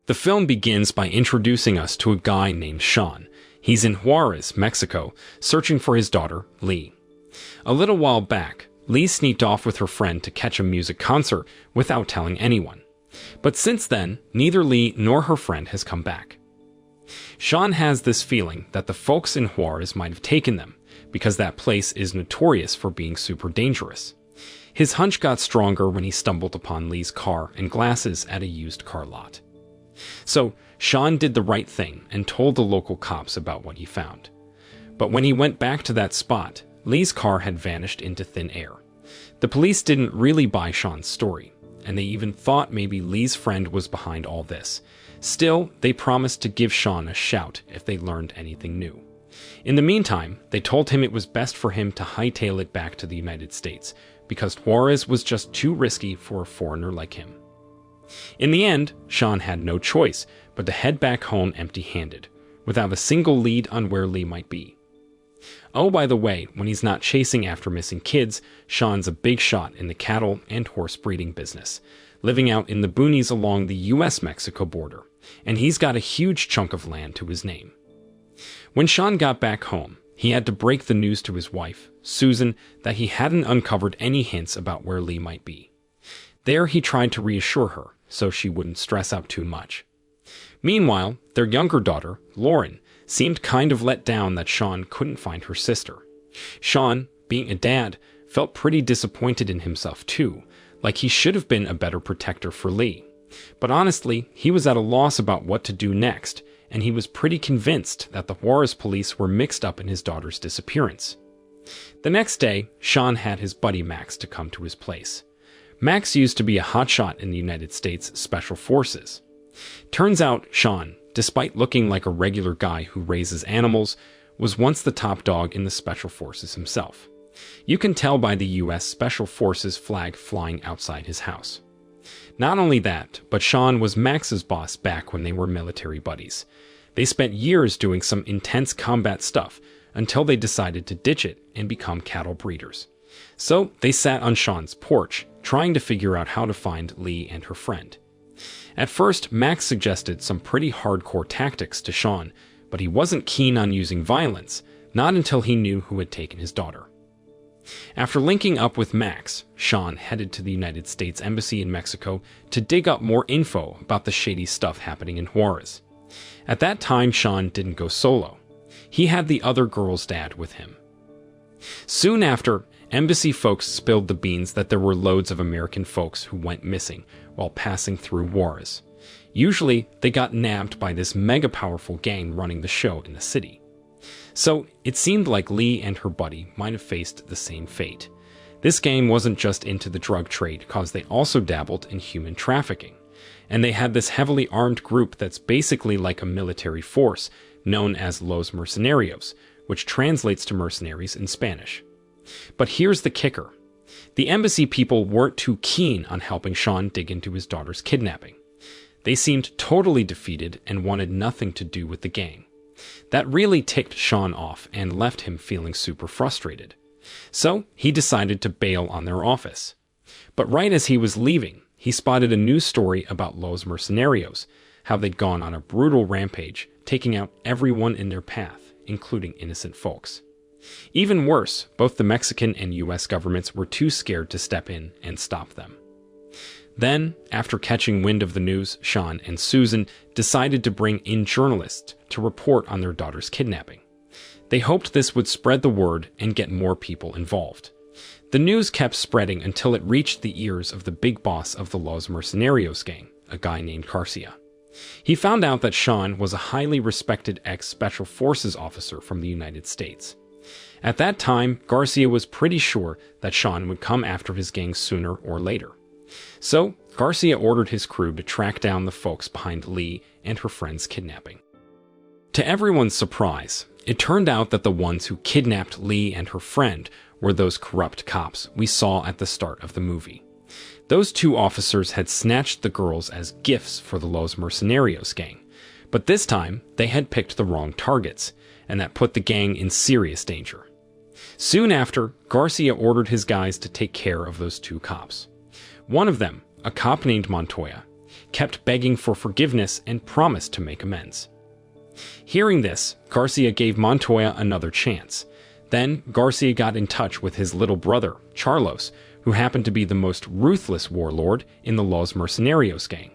The film begins by introducing us to a guy named Sean. He's in Juarez, Mexico, searching for his daughter, Lee. A little while back, Lee sneaked off with her friend to catch a music concert without telling anyone. But since then, neither Lee nor her friend has come back. Sean has this feeling that the folks in Juarez might have taken them, because that place is notorious for being super dangerous. His hunch got stronger when he stumbled upon Lee's car and glasses at a used car lot. So, Sean did the right thing and told the local cops about what he found. But when he went back to that spot, Lee's car had vanished into thin air. The police didn't really buy Sean's story, and they even thought maybe Lee's friend was behind all this. Still, they promised to give Sean a shout if they learned anything new. In the meantime, they told him it was best for him to hightail it back to the United States, because Juarez was just too risky for a foreigner like him. In the end, Sean had no choice but to head back home empty-handed, without a single lead on where Lee might be. Oh, by the way, when he's not chasing after missing kids, Sean's a big shot in the cattle and horse breeding business, living out in the boonies along the US-Mexico border, and he's got a huge chunk of land to his name. When Sean got back home, he had to break the news to his wife, Susan, that he hadn't uncovered any hints about where Lee might be. There he tried to reassure her, so she wouldn't stress out too much. Meanwhile, their younger daughter, Lauren, seemed kind of let down that Sean couldn't find her sister. Sean, being a dad, felt pretty disappointed in himself too, like he should have been a better protector for Lee. But honestly, he was at a loss about what to do next, and he was pretty convinced that the Juarez police were mixed up in his daughter's disappearance. The next day, Sean had his buddy Max to come to his place. Max used to be a hotshot in the United States Special Forces. Turns out Sean, despite looking like a regular guy who raises animals, was once the top dog in the Special Forces himself. You can tell by the US Special Forces flag flying outside his house. Not only that, but Sean was Max's boss back when they were military buddies. They spent years doing some intense combat stuff until they decided to ditch it and become cattle breeders. So they sat on Sean's porch, trying to figure out how to find Lee and her friend. At first, Max suggested some pretty hardcore tactics to Sean, but he wasn't keen on using violence, not until he knew who had taken his daughter. After linking up with Max, Sean headed to the United States Embassy in Mexico to dig up more info about the shady stuff happening in Juarez. At that time, Sean didn't go solo. He had the other girl's dad with him. Soon after, embassy folks spilled the beans that there were loads of American folks who went missing while passing through Juarez. Usually, they got nabbed by this mega-powerful gang running the show in the city. So, it seemed like Lee and her buddy might have faced the same fate. This gang wasn't just into the drug trade because they also dabbled in human trafficking. And they had this heavily armed group that's basically like a military force, known as Los Mercenarios, which translates to mercenaries in Spanish. But here's the kicker. The embassy people weren't too keen on helping Sean dig into his daughter's kidnapping. They seemed totally defeated and wanted nothing to do with the gang. That really ticked Sean off and left him feeling super frustrated. So he decided to bail on their office. But right as he was leaving, he spotted a news story about Los Mercenarios, how they'd gone on a brutal rampage, taking out everyone in their path, including innocent folks. Even worse, both the Mexican and US governments were too scared to step in and stop them. Then, after catching wind of the news, Sean and Susan decided to bring in journalists to report on their daughter's kidnapping. They hoped this would spread the word and get more people involved. The news kept spreading until it reached the ears of the big boss of the Los Mercenarios gang, a guy named Garcia. He found out that Sean was a highly respected ex-Special Forces officer from the United States. At that time, Garcia was pretty sure that Sean would come after his gang sooner or later. So, Garcia ordered his crew to track down the folks behind Lee and her friend's kidnapping. To everyone's surprise, it turned out that the ones who kidnapped Lee and her friend were those corrupt cops we saw at the start of the movie. Those two officers had snatched the girls as gifts for the Los Mercenarios gang, but this time they had picked the wrong targets, and that put the gang in serious danger. Soon after, Garcia ordered his guys to take care of those two cops. One of them, a cop named Montoya, kept begging for forgiveness and promised to make amends. Hearing this, Garcia gave Montoya another chance. Then, Garcia got in touch with his little brother, Carlos, who happened to be the most ruthless warlord in the Los Mercenarios gang.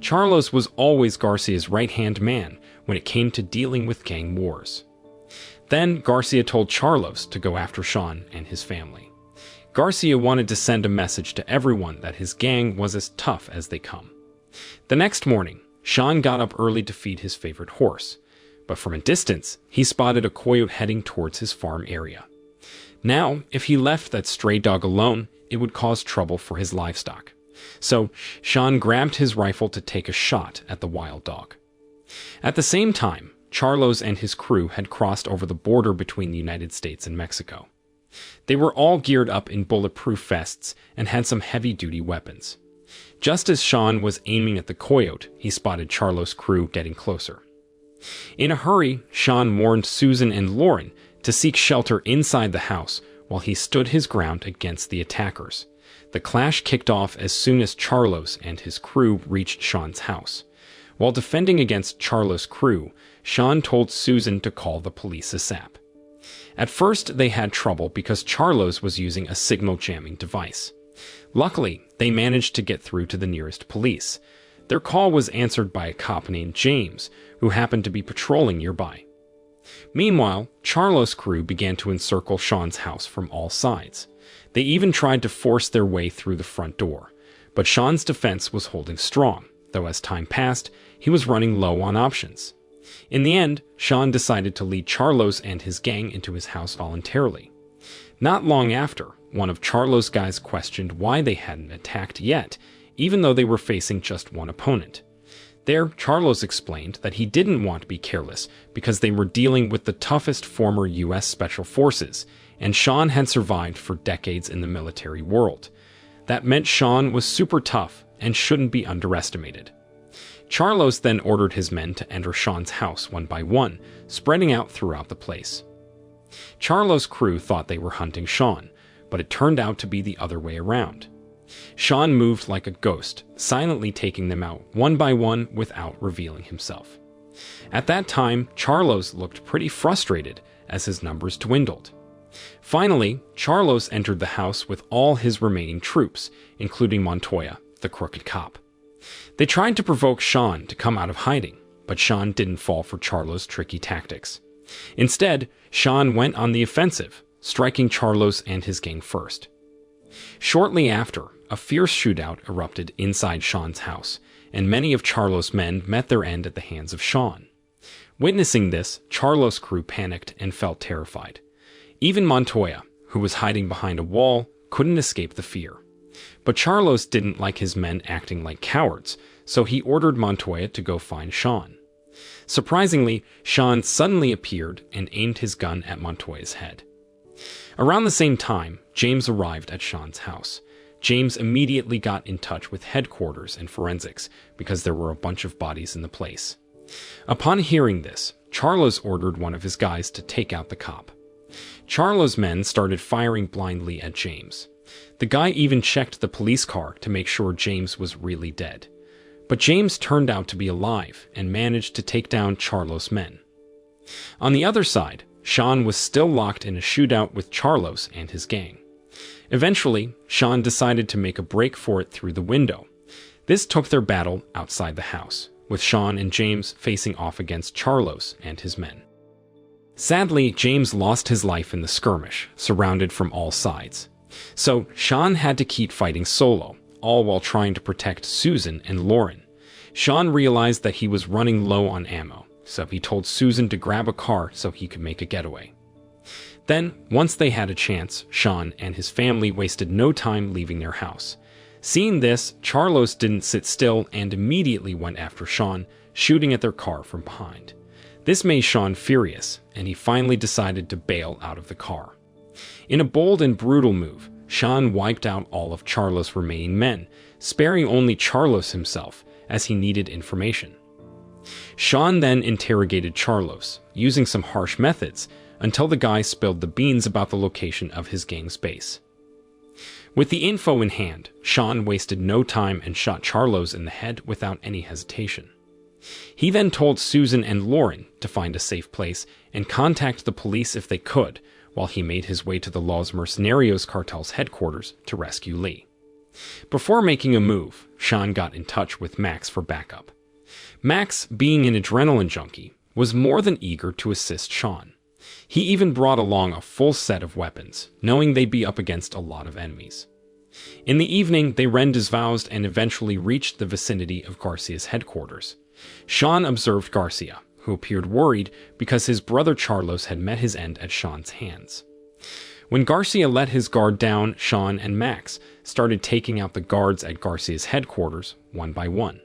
Carlos was always Garcia's right-hand man when it came to dealing with gang wars. Then, Garcia told Carlos to go after Sean and his family. Garcia wanted to send a message to everyone that his gang was as tough as they come. The next morning, Sean got up early to feed his favorite horse, but from a distance, he spotted a coyote heading towards his farm area. Now, if he left that stray dog alone, it would cause trouble for his livestock. So, Sean grabbed his rifle to take a shot at the wild dog. At the same time, Carlos and his crew had crossed over the border between the United States and Mexico. They were all geared up in bulletproof vests and had some heavy-duty weapons. Just as Sean was aiming at the coyote, he spotted Carlos' crew getting closer. In a hurry, Sean warned Susan and Lauren to seek shelter inside the house while he stood his ground against the attackers. The clash kicked off as soon as Carlos and his crew reached Sean's house. While defending against Carlos' crew, Sean told Susan to call the police ASAP. At first, they had trouble because Carlos was using a signal jamming device. Luckily, they managed to get through to the nearest police. Their call was answered by a cop named James, who happened to be patrolling nearby. Meanwhile, Carlos' crew began to encircle Sean's house from all sides. They even tried to force their way through the front door, but Sean's defense was holding strong, though as time passed, he was running low on options. In the end, Sean decided to lead Carlos and his gang into his house voluntarily. Not long after, one of Carlos' guys questioned why they hadn't attacked yet, even though they were facing just one opponent. There, Carlos explained that he didn't want to be careless because they were dealing with the toughest former U.S. Special Forces, and Sean had survived for decades in the military world. That meant Sean was super tough and shouldn't be underestimated. Carlos then ordered his men to enter Sean's house one by one, spreading out throughout the place. Carlos' crew thought they were hunting Sean, but it turned out to be the other way around. Sean moved like a ghost, silently taking them out one by one without revealing himself. At that time, Carlos looked pretty frustrated as his numbers dwindled. Finally, Carlos entered the house with all his remaining troops, including Montoya, the crooked cop. They tried to provoke Sean to come out of hiding, but Sean didn't fall for Carlos' tricky tactics. Instead, Sean went on the offensive, striking Carlos and his gang first. Shortly after, a fierce shootout erupted inside Sean's house, and many of Carlos' men met their end at the hands of Sean. Witnessing this, Carlos' crew panicked and felt terrified. Even Montoya, who was hiding behind a wall, couldn't escape the fear. But Carlos didn't like his men acting like cowards, so he ordered Montoya to go find Sean. Surprisingly, Sean suddenly appeared and aimed his gun at Montoya's head. Around the same time, James arrived at Sean's house. James immediately got in touch with headquarters and forensics because there were a bunch of bodies in the place. Upon hearing this, Carlos ordered one of his guys to take out the cop. Carlos' men started firing blindly at James. The guy even checked the police car to make sure James was really dead. But James turned out to be alive and managed to take down Carlos' men. On the other side, Sean was still locked in a shootout with Carlos and his gang. Eventually, Sean decided to make a break for it through the window. This took their battle outside the house, with Sean and James facing off against Carlos and his men. Sadly, James lost his life in the skirmish, surrounded from all sides. So, Sean had to keep fighting solo, all while trying to protect Susan and Lauren. Sean realized that he was running low on ammo, so he told Susan to grab a car so he could make a getaway. Then, once they had a chance, Sean and his family wasted no time leaving their house. Seeing this, Carlos didn't sit still and immediately went after Sean, shooting at their car from behind. This made Sean furious, and he finally decided to bail out of the car. In a bold and brutal move, Sean wiped out all of Carlos' remaining men, sparing only Carlos himself, as he needed information. Sean then interrogated Carlos, using some harsh methods, until the guy spilled the beans about the location of his gang's base. With the info in hand, Sean wasted no time and shot Charlos in the head without any hesitation. He then told Susan and Lauren to find a safe place and contact the police if they could, while he made his way to the Los Mercenarios cartel's headquarters to rescue Lee. Before making a move, Sean got in touch with Max for backup. Max, being an adrenaline junkie, was more than eager to assist Sean. He even brought along a full set of weapons, knowing they'd be up against a lot of enemies. In the evening, they rendezvoused and eventually reached the vicinity of Garcia's headquarters. Sean observed Garcia, who appeared worried because his brother Charlos had met his end at Sean's hands. When Garcia let his guard down, Sean and Max started taking out the guards at Garcia's headquarters one by one.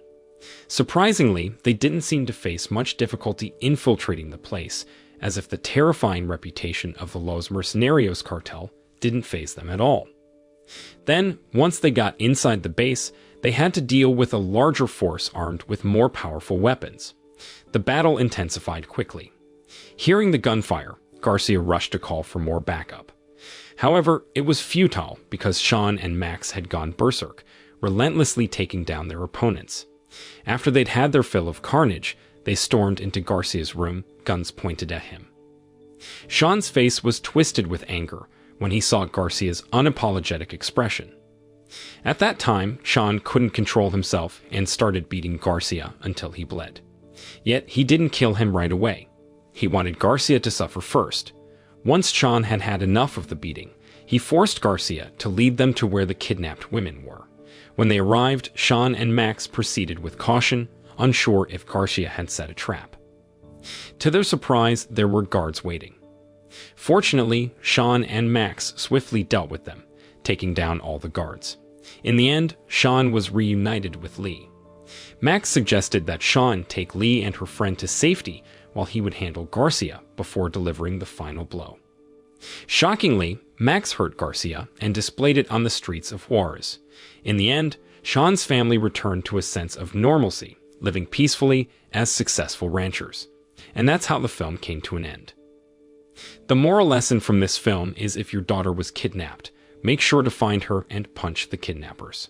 Surprisingly, they didn't seem to face much difficulty infiltrating the place, as if the terrifying reputation of the Los Mercenarios cartel didn't faze them at all. Then, once they got inside the base, they had to deal with a larger force armed with more powerful weapons. The battle intensified quickly. Hearing the gunfire, Garcia rushed to call for more backup. However, it was futile because Sean and Max had gone berserk, relentlessly taking down their opponents. After they'd had their fill of carnage, they stormed into Garcia's room, guns pointed at him. Sean's face was twisted with anger when he saw Garcia's unapologetic expression. At that time, Sean couldn't control himself and started beating Garcia until he bled. Yet he didn't kill him right away. He wanted Garcia to suffer first. Once Sean had had enough of the beating, he forced Garcia to lead them to where the kidnapped women were. When they arrived, Sean and Max proceeded with caution, unsure if Garcia had set a trap. To their surprise, there were guards waiting. Fortunately, Sean and Max swiftly dealt with them, taking down all the guards. In the end, Sean was reunited with Lee. Max suggested that Sean take Lee and her friend to safety while he would handle Garcia before delivering the final blow. Shockingly, Max hurt Garcia and displayed it on the streets of Juarez. In the end, Sean's family returned to a sense of normalcy, living peacefully as successful ranchers. And that's how the film came to an end. The moral lesson from this film is if your daughter was kidnapped, make sure to find her and punch the kidnappers.